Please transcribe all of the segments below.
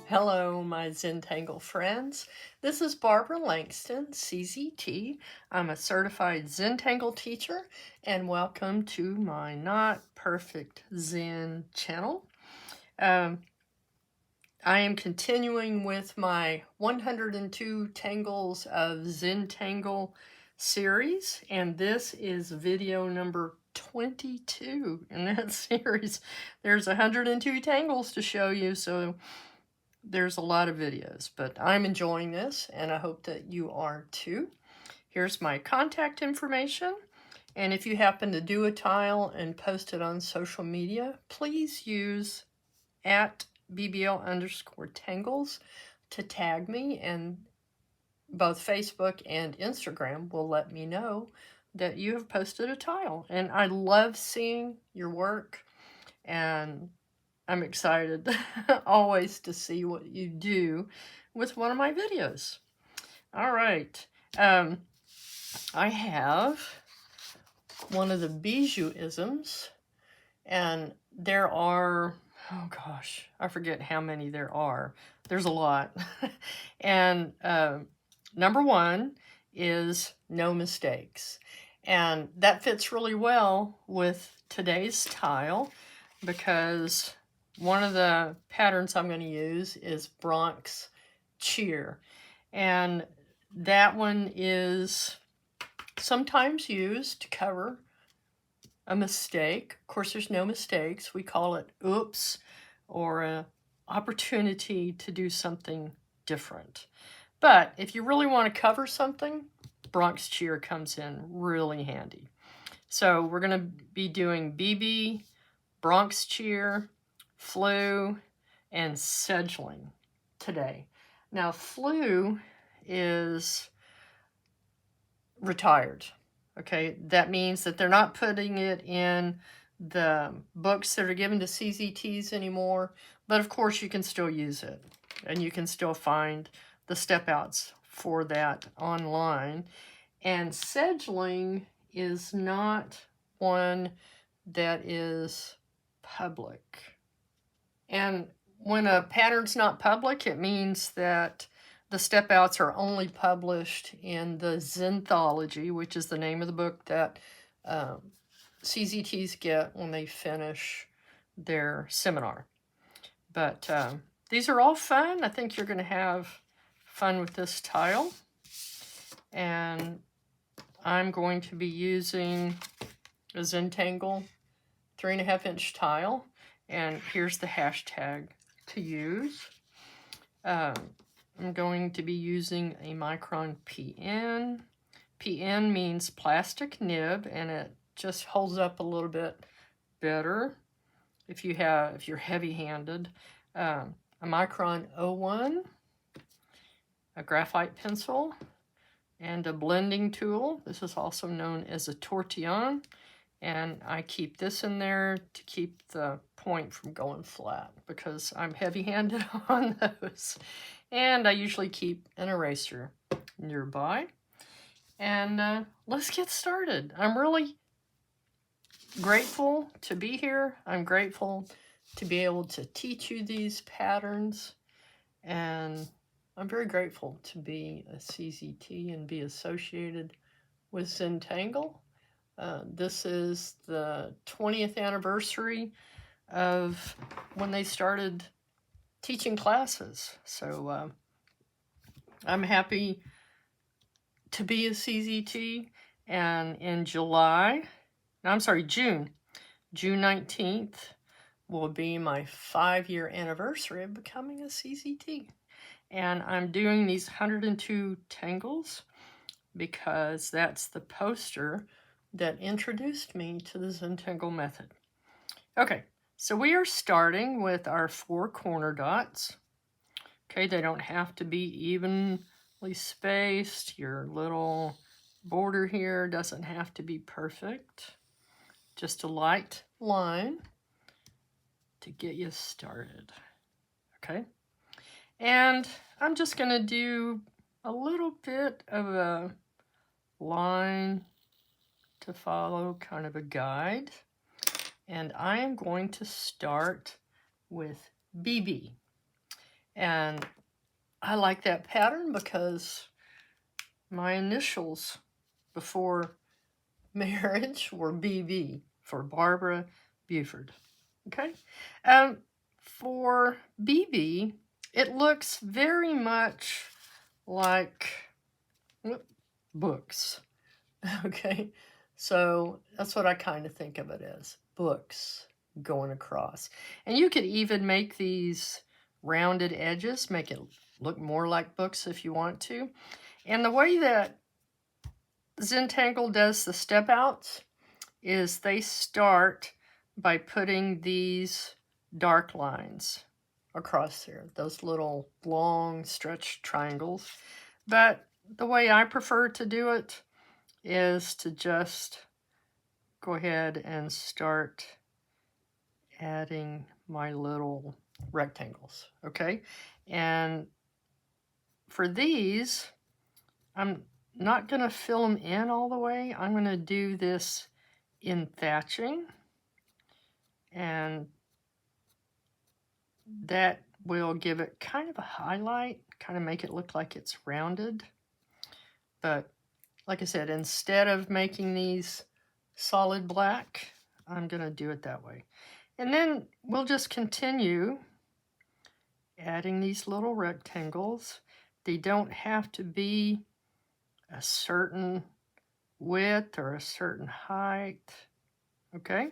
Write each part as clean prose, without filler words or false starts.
Hello, my Zentangle friends. This is Barbara Langston, CZT. I'm a certified Zentangle teacher, and welcome to my Not Perfect Zen channel. I am continuing with my 102 Tangles of Zentangle series, and this is video number 22 in that series. There's 102 tangles to show you, so there's a lot of videos, but I'm enjoying this, and I hope that you are too. Here's my contact information, and if you happen to do a tile and post it on social media, please use @BBL_tangles to tag me, and both Facebook and Instagram will let me know that you have posted a tile. And I love seeing your work, and I'm excited always to see what you do with one of my videos. All right. I have one of the bijou-isms, and there are, oh gosh, I forget how many there are. There's a lot. And number one is no mistakes. And that fits really well with today's tile because one of the patterns I'm going to use is Bronx Cheer. And that one is sometimes used to cover a mistake. Of course, there's no mistakes. We call it oops, or an opportunity to do something different. But if you really want to cover something, Bronx Cheer comes in really handy. So we're going to be doing BB, Bronx Cheer, Floo, and Sedgling today. Now, Floo is retired. Okay, that means that they're not putting it in the books that are given to CZTs anymore, but of course you can still use it, and you can still find the step outs for that online. And Sedgling is not one that is public. And when a pattern's not public, it means that the step outs are only published in the Zenthology, which is the name of the book that CZTs get when they finish their seminar. But these are all fun. I think you're going to have fun with this tile. And I'm going to be using a Zentangle 3.5-inch tile. And here's the hashtag to use. I'm going to be using a micron PN. PN means plastic nib, and it just holds up a little bit better if you're heavy-handed. A micron 01, a graphite pencil, and a blending tool. This is also known as a tortillon. And I keep this in there to keep the point from going flat because I'm heavy-handed on those. And I usually keep an eraser nearby. And let's get started. I'm really grateful to be here. I'm grateful to be able to teach you these patterns. And I'm very grateful to be a CZT and be associated with Zentangle. This is the 20th anniversary of when they started teaching classes. So I'm happy to be a CZT. And in June 19th will be my 5-year anniversary of becoming a CZT. And I'm doing these 102 tangles because that's the poster that introduced me to the Zentangle method. Okay, so we are starting with our 4 corner dots. Okay, they don't have to be evenly spaced. Your little border here doesn't have to be perfect. Just a light line to get you started. Okay, and I'm just going to do a little bit of a line to follow, kind of a guide. And I am going to start with BB. And I like that pattern because my initials before marriage were BB, for Barbara Buford. Okay? For BB, it looks very much like books. Okay? So that's what I kind of think of it as, books going across. And you could even make these rounded edges, make it look more like books if you want to. And the way that Zentangle does the step outs is they start by putting these dark lines across there, those little long stretched triangles. But the way I prefer to do it is to just go ahead and start adding my little rectangles, okay? And for these, I'm not going to fill them in all the way. I'm going to do this in thatching, and that will give it kind of a highlight, kind of make it look like it's rounded. But like I said, instead of making these solid black, I'm going to do it that way. And then we'll just continue adding these little rectangles. They don't have to be a certain width or a certain height. Okay,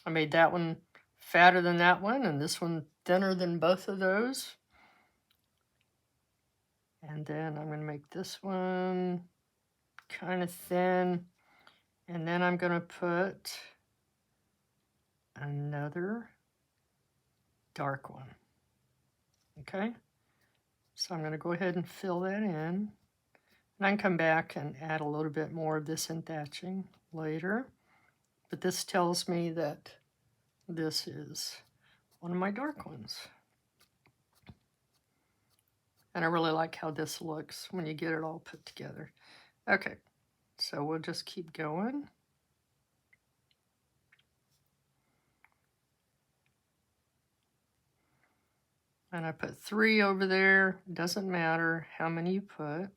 I made that one fatter than that one, and this one thinner than both of those. And then I'm going to make this one kind of thin, and then I'm going to put another dark one. Okay, so I'm going to go ahead and fill that in, and I can come back and add a little bit more of this in thatching later. But this tells me that this is one of my dark ones. And I really like how this looks when you get it all put together. Okay, so we'll just keep going. And I put 3 over there. It doesn't matter how many you put.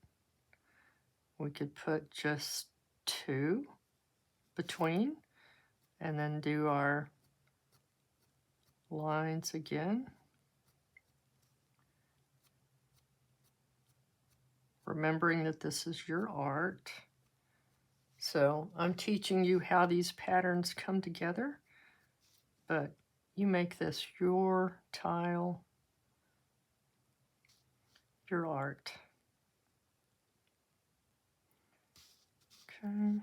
We could put just 2 between, and then do our lines again. Remembering that this is your art. So I'm teaching you how these patterns come together, but you make this your tile, your art. Okay.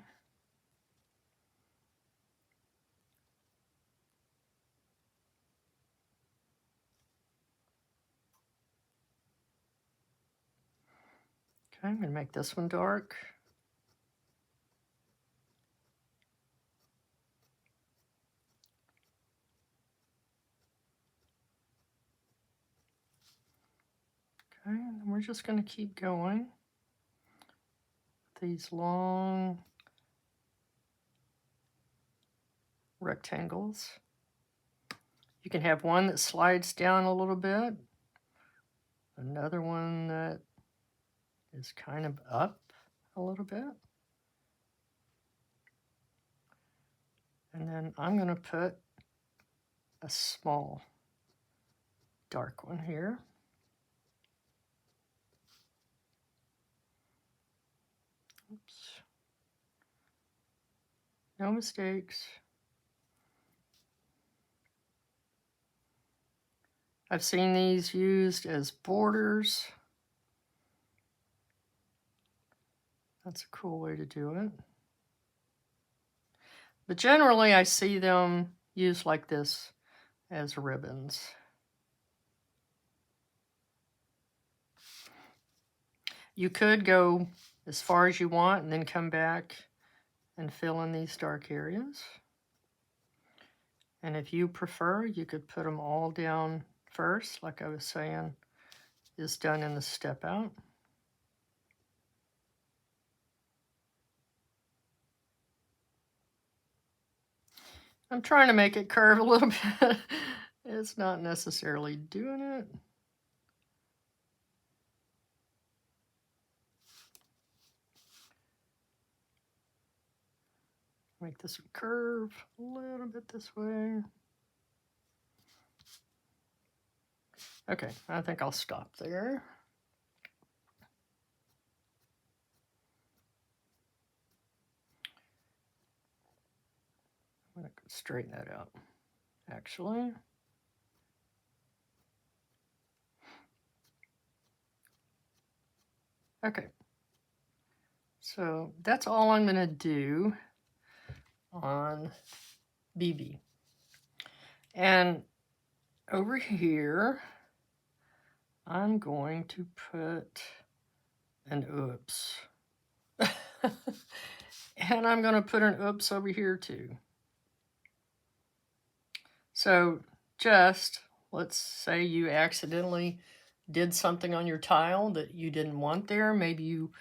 Okay, I'm going to make this one dark. Okay, and we're just going to keep going. These long rectangles. You can have one that slides down a little bit, another one that is kind of up a little bit. And then I'm going to put a small dark one here. Oops. No mistakes. I've seen these used as borders. That's a cool way to do it. But generally I see them used like this as ribbons. You could go as far as you want and then come back and fill in these dark areas. And if you prefer, you could put them all down first, like I was saying, is done in the step out. I'm trying to make it curve a little bit. It's not necessarily doing it. make this curve a little bit this way. Okay, I think I'll stop there. I'm going to straighten that out, actually. Okay, so that's all I'm going to do on BB. And over here, I'm going to put an oops. And I'm going to put an oops over here too. So just, let's say you accidentally did something on your tile that you didn't want there. Maybe you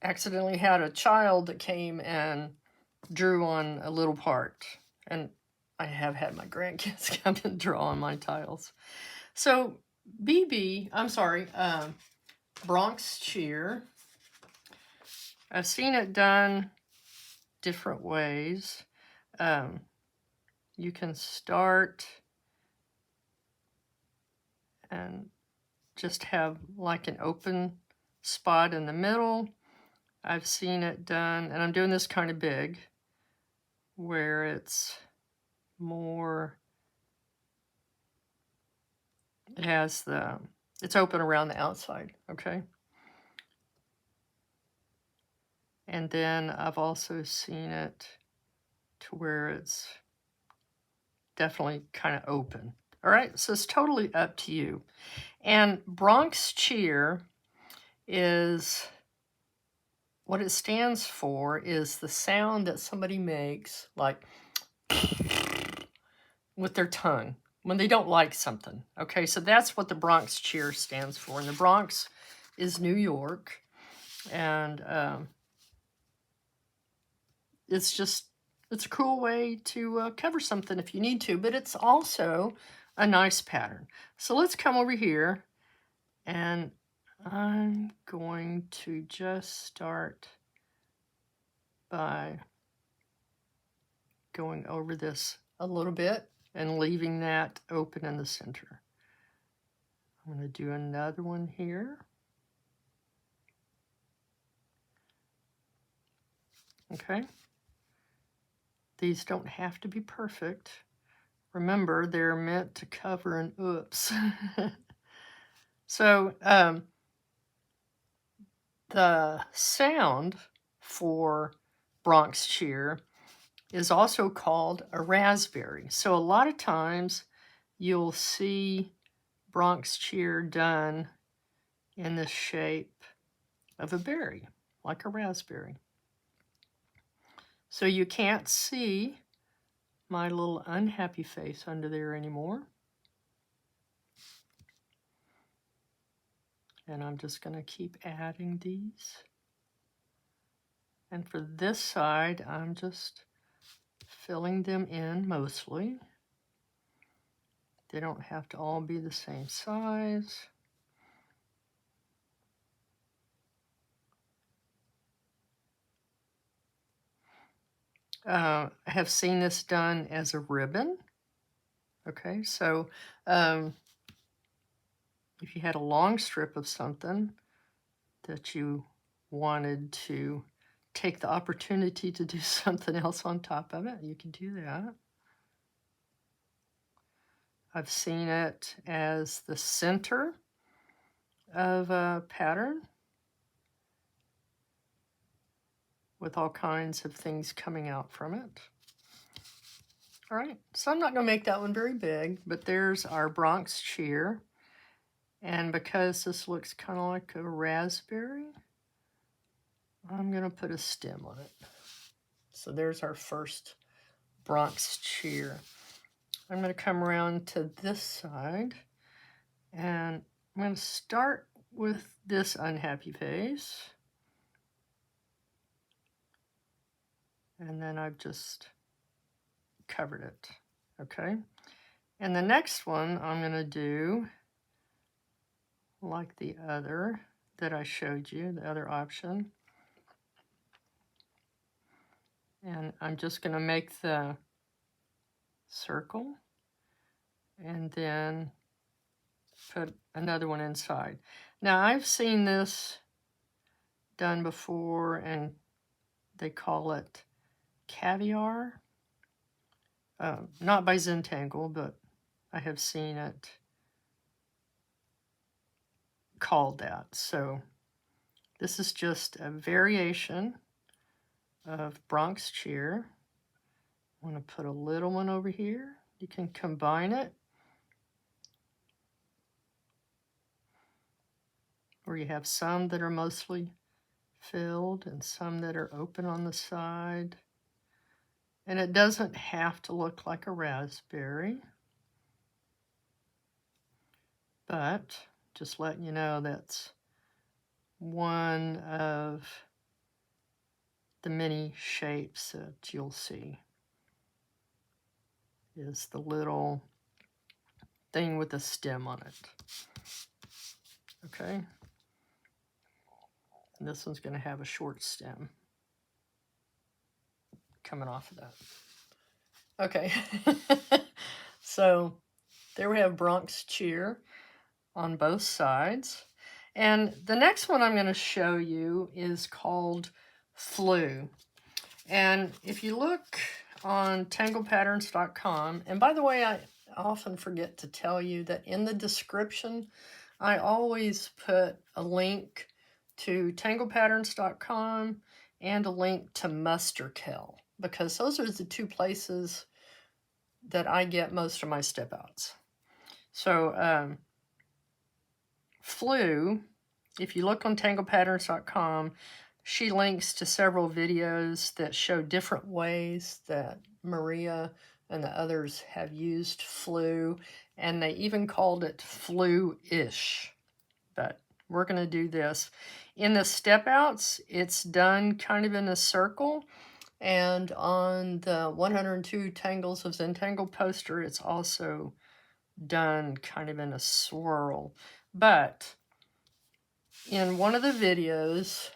accidentally had a child that came and drew on a little part. And I have had my grandkids come and draw on my tiles. So Bronx Cheer. I've seen it done different ways. You can start and just have like an open spot in the middle. I've seen it done, and I'm doing this kind of big, where it's more, it's open around the outside, okay? And then I've also seen it to where it's definitely kind of open. All right, so it's totally up to you. And Bronx Cheer is, what it stands for is the sound that somebody makes, like with their tongue when they don't like something. Okay, so that's what the Bronx Cheer stands for. And the Bronx is New York. And it's a cool way to cover something if you need to, but it's also a nice pattern. So let's come over here, and I'm going to just start by going over this a little bit and leaving that open in the center. I'm going to do another one here. Okay. These don't have to be perfect. Remember, they're meant to cover an oops. So the sound for Bronx Cheer is also called a raspberry. So a lot of times you'll see Bronx Cheer done in the shape of a berry, like a raspberry. So you can't see my little unhappy face under there anymore. And I'm just going to keep adding these. And for this side, I'm just filling them in mostly. They don't have to all be the same size. I have seen this done as a ribbon. Okay, so if you had a long strip of something that you wanted to take the opportunity to do something else on top of it, you can do that. I've seen it as the center of a pattern with all kinds of things coming out from it. All right, so I'm not going to make that one very big, but there's our Bronx Cheer. And because this looks kind of like a raspberry, I'm going to put a stem on it. So there's our first Bronx Cheer. I'm going to come around to this side, and I'm going to start with this unhappy face. And then I've just covered it, okay? And the next one I'm going to do like the other that I showed you, the other option. And I'm just going to make the circle and then put another one inside. Now I've seen this done before and they call it caviar. Not by Zentangle, but I have seen it called that. So this is just a variation of Bronx Cheer. I want to put a little one over here. You can combine it, where you have some that are mostly filled and some that are open on the side. And it doesn't have to look like a raspberry, but just letting you know that's one of the many shapes that you'll see, is the little thing with a stem on it. Okay? And this one's going to have a short stem coming off of that. Okay. So there we have Bronx Cheer on both sides. And the next one I'm going to show you is called Floo. And if you look on tanglepatterns.com, and by the way, I often forget to tell you that in the description, I always put a link to tanglepatterns.com and a link to Musterkel, because those are the two places that I get most of my step outs. So Floo, if you look on tanglepatterns.com, she links to several videos that show different ways that Maria and the others have used Floo, and they even called it Floo-ish. But we're going to do this. In the step outs, it's done kind of in a circle, and on the 102 Tangles of Zentangle poster, it's also done kind of in a swirl. But in one of the videos,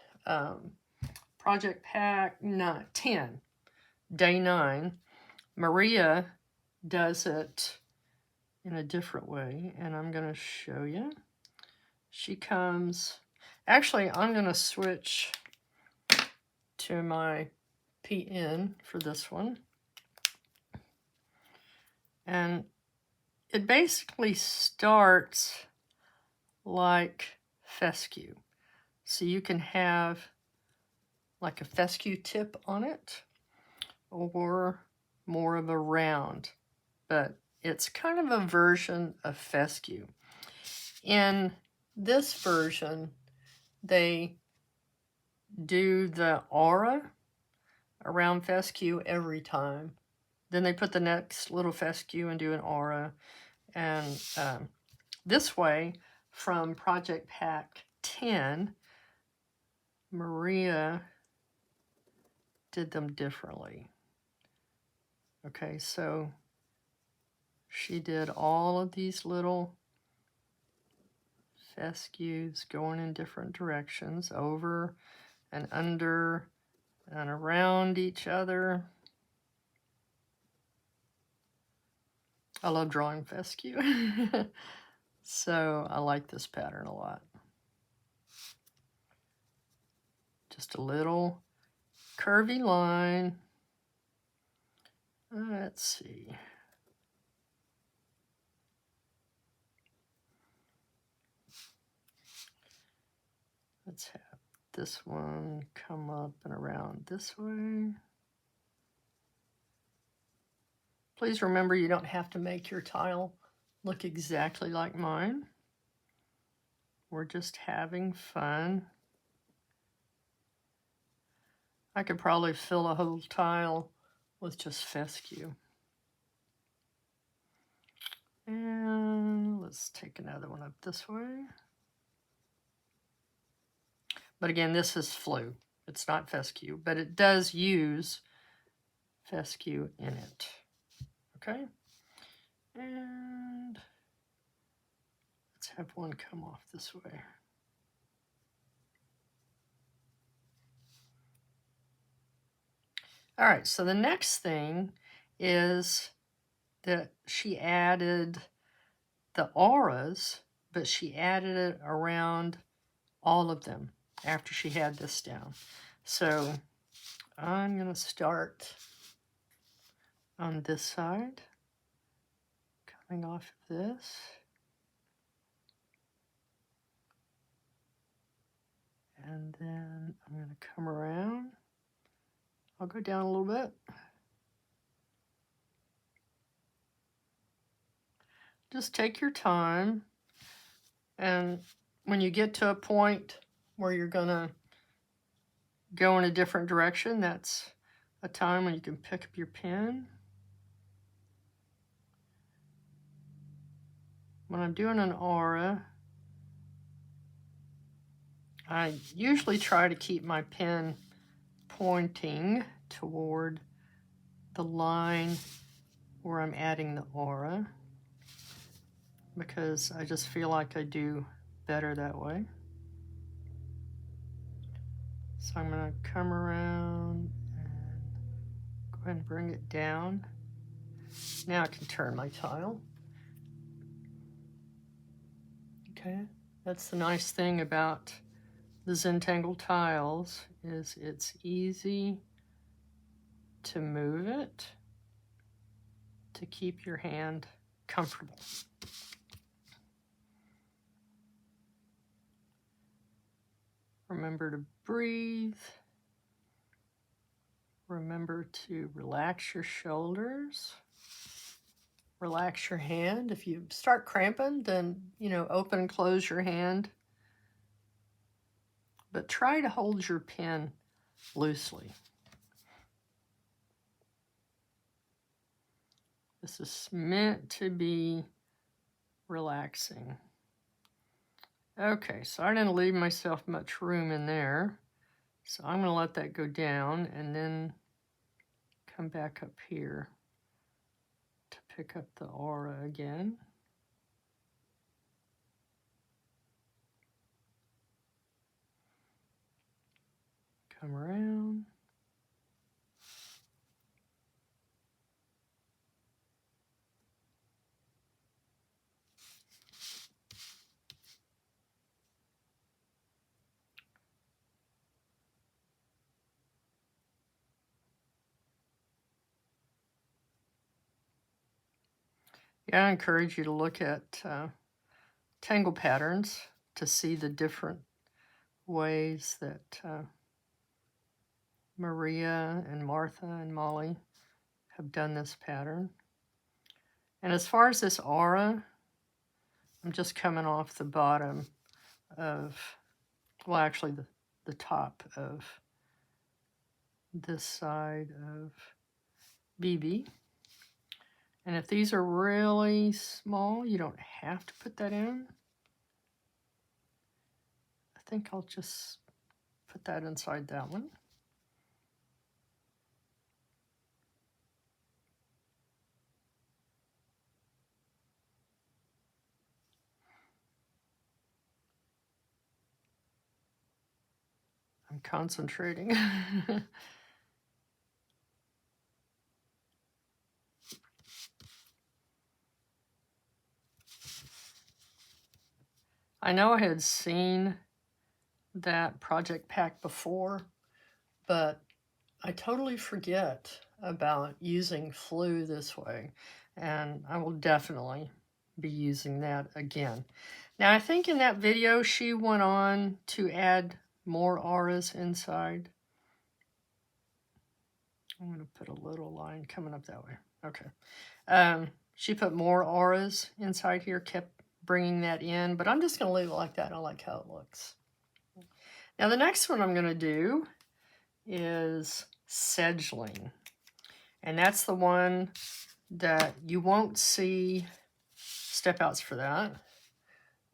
Project Pack 10, Day 9, Maria does it in a different way, and I'm going to show you. She comes, actually, I'm going to switch to my PN for this one. And it basically starts like fescue. So you can have like a fescue tip on it, or more of a round, but it's kind of a version of fescue. In this version, they do the aura around fescue every time. Then they put the next little fescue and do an aura. And this way, from Project Pack 10, Maria did them differently. Okay, so she did all of these little fescues going in different directions, over and under and around each other. I love drawing fescue. So I like this pattern a lot. Just a little curvy line. Let's see. Let's have this one come up and around this way. Please remember, you don't have to make your tile look exactly like mine. We're just having fun. I could probably fill a whole tile with just fescue. And let's take another one up this way. But again, this is Floo. It's not fescue, but it does use fescue in it. Okay? And let's have one come off this way. All right, so the next thing is that she added the auras, but she added it around all of them after she had this down. So I'm going to start on this side, coming off of this. And then I'm going to come around. I'll go down a little bit. Just take your time. And when you get to a point where you're going to go in a different direction, that's a time when you can pick up your pen. When I'm doing an aura, I usually try to keep my pen pointing toward the line where I'm adding the aura, because I just feel like I do better that way. So I'm going to come around and go ahead and bring it down. Now I can turn my tile. Okay, that's the nice thing about the Zentangle tiles, is it's easy to move it to keep your hand comfortable. Remember to breathe. Remember to relax your shoulders. Relax your hand. If you start cramping, then, open and close your hand. But try to hold your pen loosely. This is meant to be relaxing. Okay, so I didn't leave myself much room in there. So I'm going to let that go down and then come back up here to pick up the aura again. Come around. Yeah, I encourage you to look at tangle patterns to see the different ways that Maria and Martha and Molly have done this pattern. And as far as this aura, I'm just coming off the bottom of, well, actually the top of this side of BB. And if these are really small, you don't have to put that in. I think I'll just put that inside that one. I'm concentrating. I know I had seen that project pack before, but I totally forget about using Floo this way, and I will definitely be using that again. Now, I think in that video, she went on to add more auras inside. I'm going to put a little line coming up that way. Okay. She put more auras inside here, kept bringing that in, but I'm just going to leave it like that. I like how it looks. Now, the next one I'm going to do is Sedgling. And that's the one that you won't see step outs for that.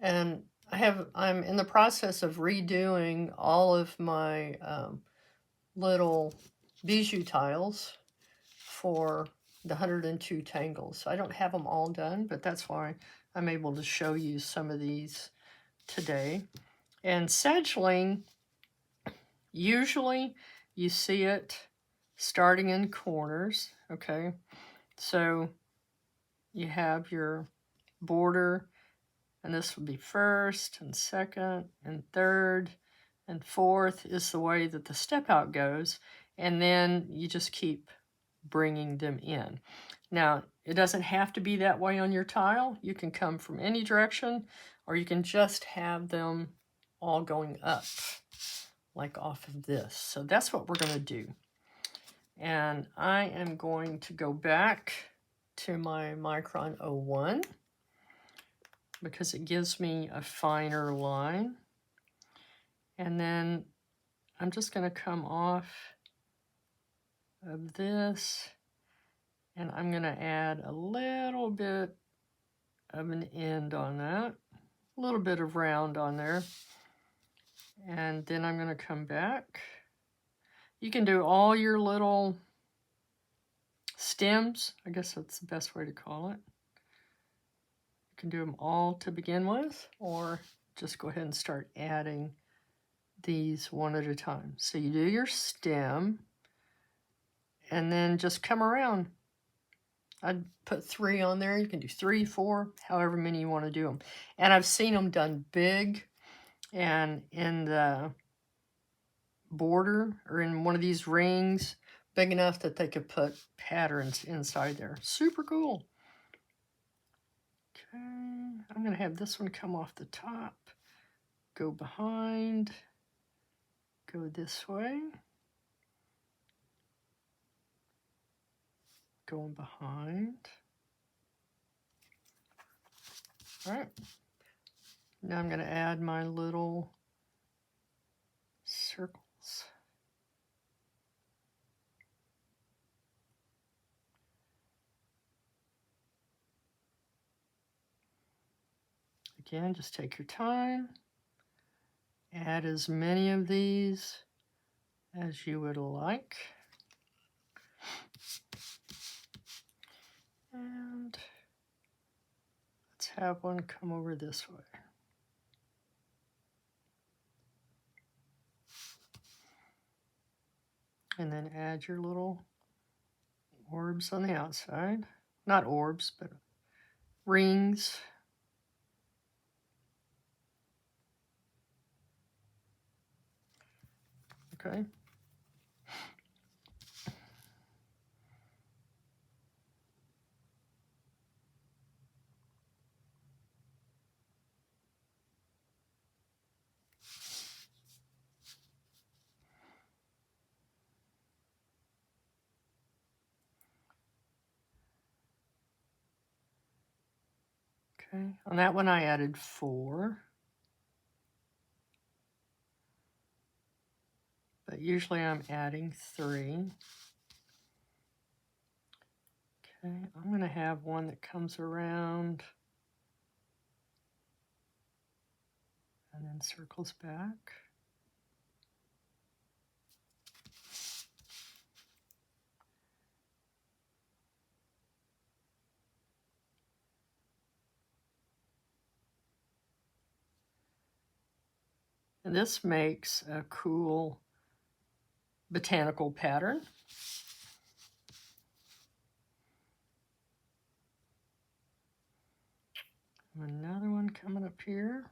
And I'm in the process of redoing all of my little bijou tiles for the 102 tangles. I don't have them all done, but that's why I'm able to show you some of these today. And Sedgling, usually you see it starting in corners, okay? So you have your border, and this would be first and second and third and fourth is the way that the step out goes, and then you just keep bringing them in. Now, it doesn't have to be that way on your tile. You can come from any direction, or you can just have them all going up, like off of this. So that's what we're going to do. And I am going to go back to my Micron 01 because it gives me a finer line. And then I'm just going to come off of this, and I'm going to add a little bit of an end on that, a little bit of round on there. And then I'm going to come back. You can do all your little stems. I guess that's the best way to call it. You can do them all to begin with, or just go ahead and start adding these one at a time. So you do your stem, and then just come around. I'd put 3 on there. You can do 3, 4, however many you want to do them. And I've seen them done big and in the border or in one of these rings, big enough that they could put patterns inside there. Super cool. Okay, I'm going to have this one come off the top, go behind, go this way, going behind. All right, now I'm going to add my little circles. Again, just take your time. Add as many of these as you would like. And let's have one come over this way. And then add your little orbs on the outside. Not orbs, but rings. Okay. Okay, on that one I added 4. But usually I'm adding 3. Okay, I'm going to have one that comes around and then circles back. And this makes a cool botanical pattern. Another one coming up here.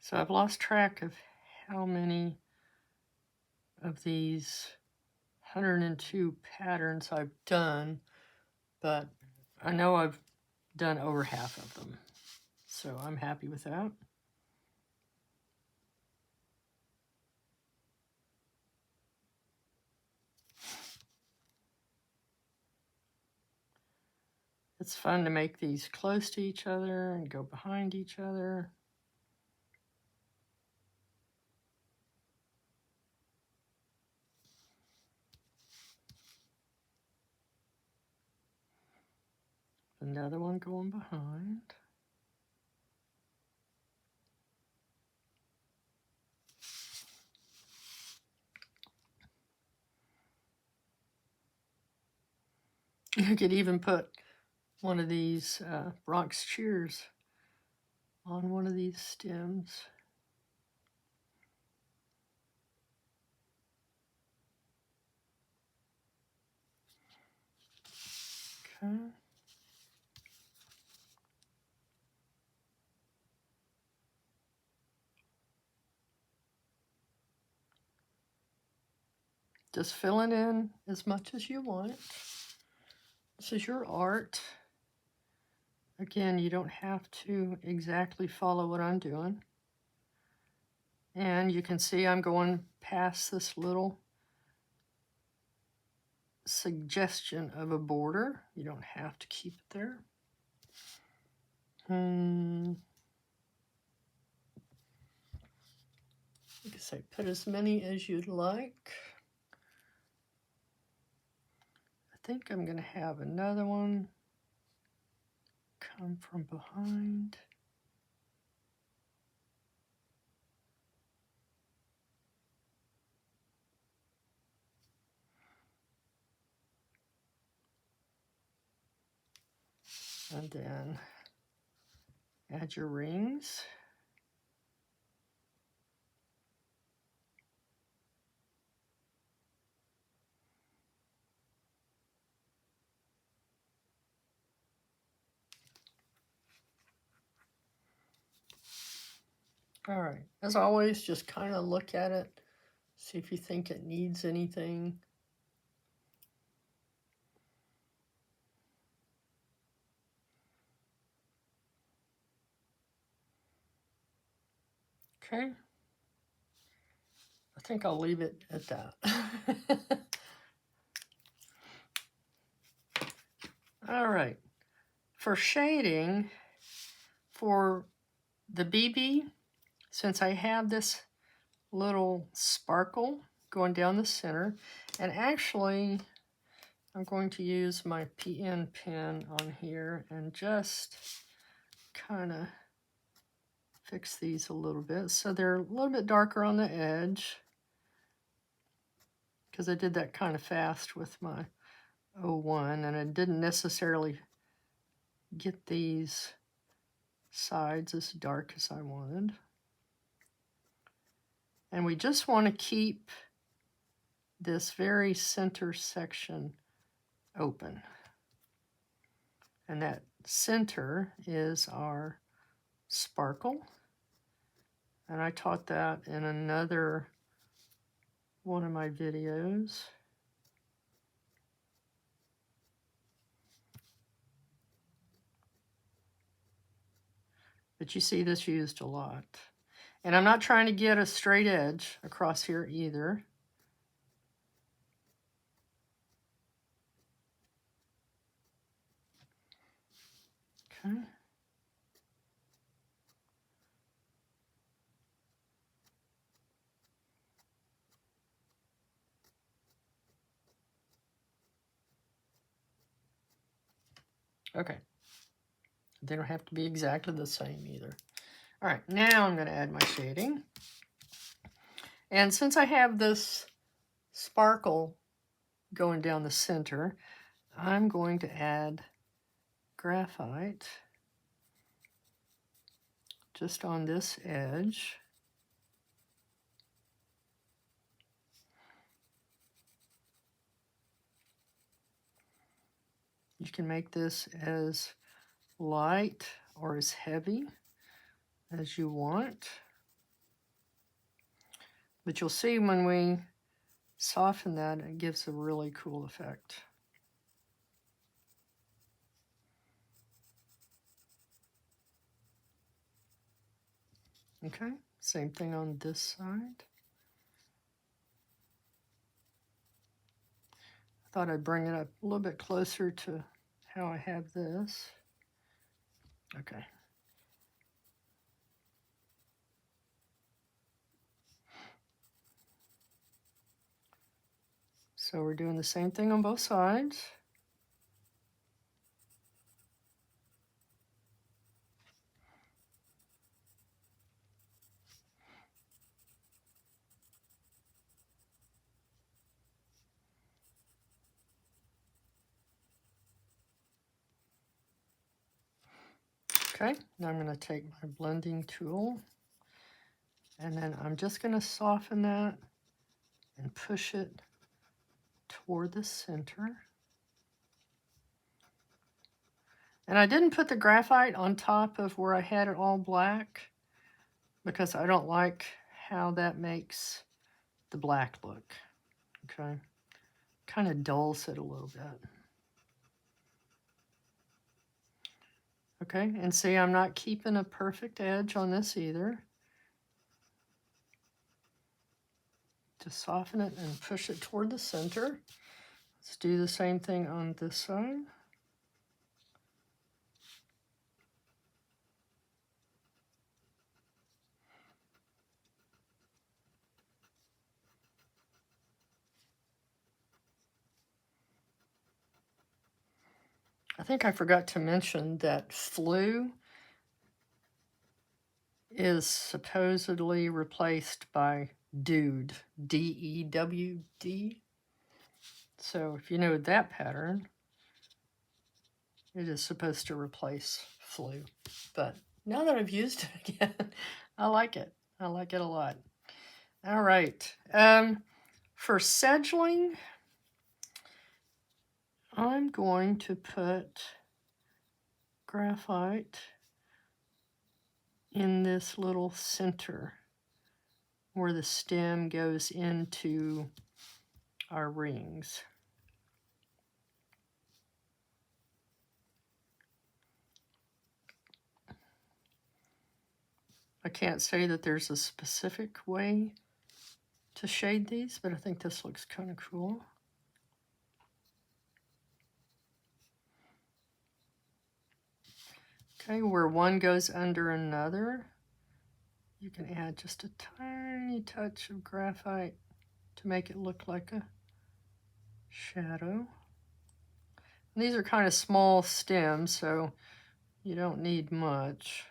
So I've lost track of how many of these 102 patterns I've done, but I know I've done over half of them. So I'm happy with that. It's fun to make these close to each other and go behind each other. Another one going behind. You could even put one of these Bronx Cheers on one of these stems. Okay. Just filling in as much as you want. This is your art. Again, you don't have to exactly follow what I'm doing. And you can see I'm going past this little suggestion of a border. You don't have to keep it there. You can say put as many as you'd like. I think I'm going to have another one come from behind. And then add your rings. All right, as always, just kind of look at it, see if you think it needs anything. Okay, I think I'll leave it at that. All right, for shading, for the BB, since I have this little sparkle going down the center, and actually I'm going to use my PN pen on here and just kind of fix these a little bit so they're a little bit darker on the edge, because I did that kind of fast with my 01 and I didn't necessarily get these sides as dark as I wanted. And we just want to keep this very center section open. And that center is our sparkle. And I taught that in another one of my videos. But you see this used a lot. And I'm not trying to get a straight edge across here either. Okay. Okay. They don't have to be exactly the same either. All right, now I'm going to add my shading. And since I have this sparkle going down the center, I'm going to add graphite just on this edge. You can make this as light or as heavy as you want. But you'll see when we soften that, it gives a really cool effect. Okay, same thing on this side. I thought I'd bring it up a little bit closer to how I have this. Okay. So we're doing the same thing on both sides. Okay, now I'm going to take my blending tool, and then I'm just going to soften that and push it toward the center. And I didn't put the graphite on top of where I had it all black because I don't like how that makes the black look. Okay, kind of dulls it a little bit. Okay, and see, I'm not keeping a perfect edge on this either. Just soften it and push it toward the center. Let's do the same thing on this side. I think I forgot to mention that Floo is supposedly replaced by Dewd, D-E-W-D. So if you know that pattern, it is supposed to replace Floo. But now that I've used it again, I like it. I like it a lot. All right. For Sedgling, I'm going to put graphite in this little center where the stem goes into our rings. I can't say that there's a specific way to shade these, but I think this looks kind of cool. Okay, where one goes under another, you can add just a tiny touch of graphite to make it look like a shadow. And these are kind of small stems, so you don't need much.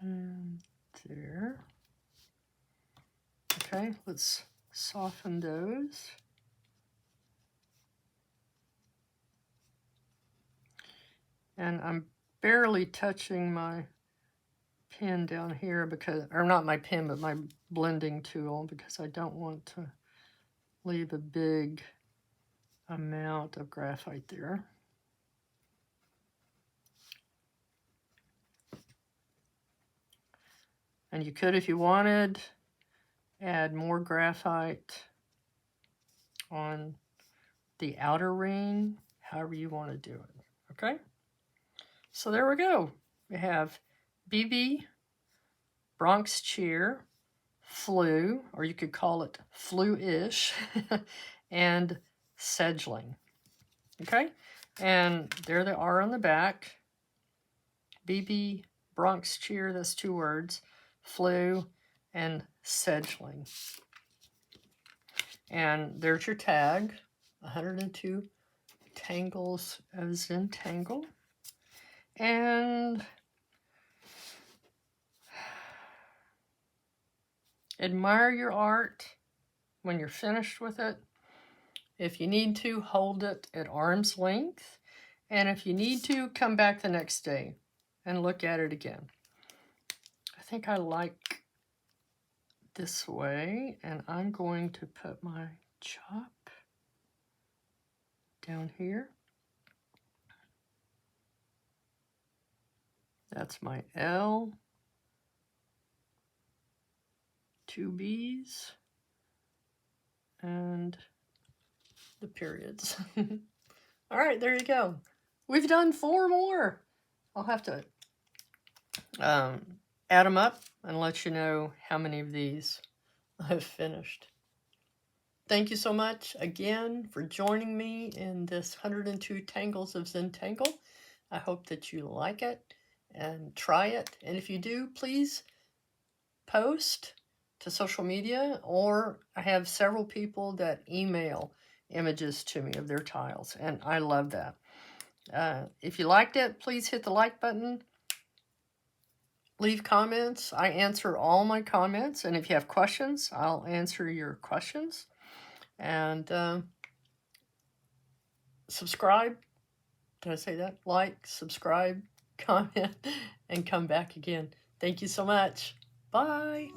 And there. Okay, let's soften those. And I'm barely touching my pen down here because, or not my pen, but my blending tool, because I don't want to leave a big amount of graphite there. And you could, if you wanted, add more graphite on the outer ring, however you want to do it. Okay? So there we go. We have BB, Bronx Cheer, Floo, or you could call it Floo-ish, and Sedgling. Okay? And there they are on the back. BB, Bronx Cheer, that's 2 words, Floo, and Sedgling. And there's your tag, 102 Tangles of Zentangle. And admire your art when you're finished with it. If you need to, hold it at arm's length. And if you need to, come back the next day and look at it again. I think I like this way, and I'm going to put my chop down here. That's my L, 2 B's, and the periods. All right, there you go. We've done 4 more. I'll have to add them up and let you know how many of these I've finished. Thank you so much again for joining me in this 102 Tangles of Zentangle. I hope that you like it and try it. And if you do, please post to social media, or I have several people that email images to me of their tiles, and I love that. If you liked it, please hit the like button. Leave comments. I answer all my comments, and if you have questions, I'll answer your questions. And subscribe. Did I say that? Like, subscribe, comment, and come back again. Thank you so much. Bye.